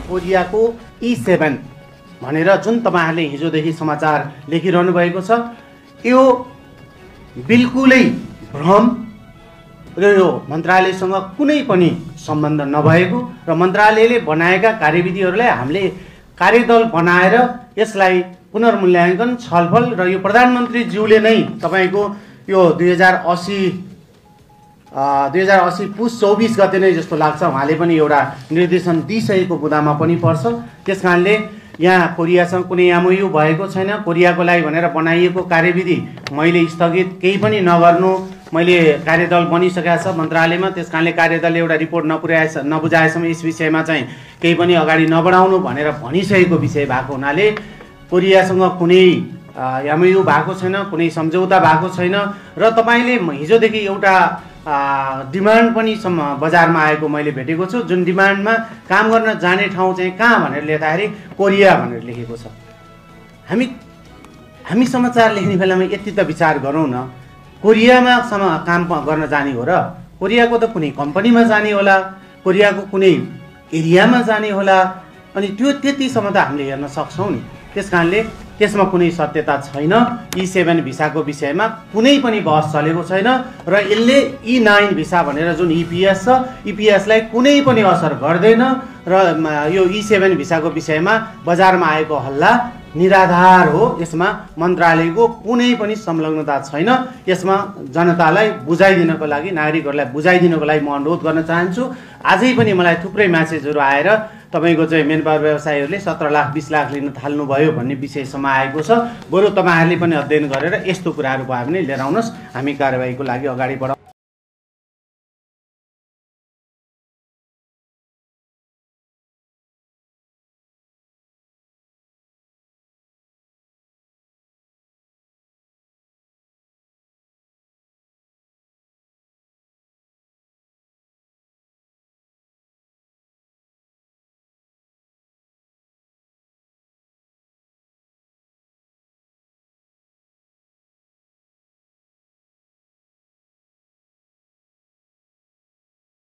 कोरियाको E7 भनेर जुन तपाईहरुले हिजोदेखि समाचार लेखिरहनु भएको छ, यो बिल्कुलै भ्रम र यो मन्त्रालयसँग कुनै पनि सम्बन्ध नभएको र मन्त्रालयले बनाएका कार्यविधिहरूलाई हामीले कार्यदल बनाएर यसलाई पुनर्मूल्याङ्कन छलफल र यो प्रधानमन्त्री ज्यूले नै तपाईको यो 2080 पुस 24 गते नै जस्तो लाग्छ उहाँले पनि एउटा निर्देशन दिइसकेको बुदामा पनि पर्छ। त्यसकारणले यहाँ कोरियासँग कुनै एमओयू भएको छैन। कोरियाको लागि भनेर बनाइएको कार्यविधि मैले स्थगित केही पनि नगर्नु, मैले कार्यदल बनिसकेको छ मन्त्रालयमा। त्यसकारणले कार्यदलले एउटा रिपोर्ट नबुझाएसम्म यस विषयमा चाहिँ केही पनि अगाडि नबढाउनु भनेर भनिसकेको विषय भएको हुनाले कोरियासँग कुनै एमओयू भएको छैन, कुनै सम्झौता भएको छैन र तपाईले हिजोदेखि एउटा डिमान्ड पनि बजारमा आएको मैले भेटेको छु, जुन डिमान्डमा काम गर्न जाने ठाउँ चाहिँ कहाँ भनेर लेख्दाखेरि कोरिया भनेर लेखेको छ। हामी समाचार लेख्ने बेलामा यति त विचार गरौँ न, कोरियामा काम गर्न जाने हो र कोरियाको त कुनै कम्पनीमा जाने होला, कोरियाको कुनै एरियामा जाने होला, अनि त्यो त्यतिसम्म त हामीले हेर्न सक्छौँ नि। त्यसकारणले त्यसमा कुनै सत्यता छैन। E7 भिसाको विषयमा कुनै पनि बहस चलेको छैन र यसले E9 भिसा भनेर जुन EPS छ, EPSलाई कुनै पनि असर गर्दैन र यो E7 भिसाको विषयमा बजारमा आएको हल्ला निराधार हो। यसमा मन्त्रालयको कुनै पनि संलग्नता छैन। यसमा जनतालाई बुझाइदिनको लागि, नागरिकहरूलाई बुझाइदिनको लागि म अनुरोध गर्न चाहन्छु। आजै पनि मलाई थुप्रै म्यासेजहरू आएर तपाईको चाहिँ मेन पावर व्यवसायीहरूले 17 लाख 20 लाख लिन थाल्नुभयो भन्ने विषयसम्म आएको छ। बरु तपाईहरुले पनि अध्ययन गरेर यस्तो कुराहरू भयो भने लिएर आउनुहोस्, हामी कारबाहीको लागि अगाडि बढाउँ।